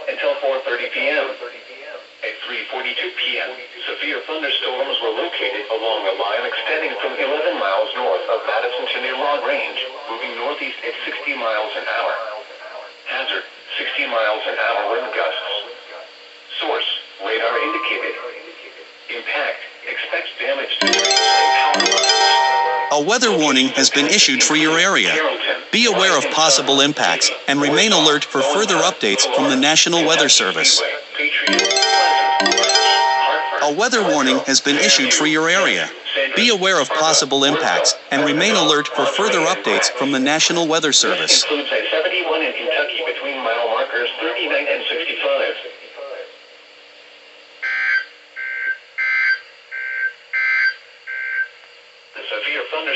until 4:30 p.m. At 3:42 p.m., severe thunderstorms were located along a line extending from 11 miles north of Madison to near Long Range, moving northeast at 60 miles an hour. Hazard, 60 miles an hour wind gusts. Source, radar indicated. Impact, expects damage to trees and power lines. A weather warning has been issued for your area. Be aware of possible impacts and remain alert for further updates from the National Weather Service. A weather warning has been issued for your area. Be aware of possible impacts and remain alert for further updates from the National Weather Service. Includes I-71 in Kentucky between mile markers 39 and 65. The severe thunderstorm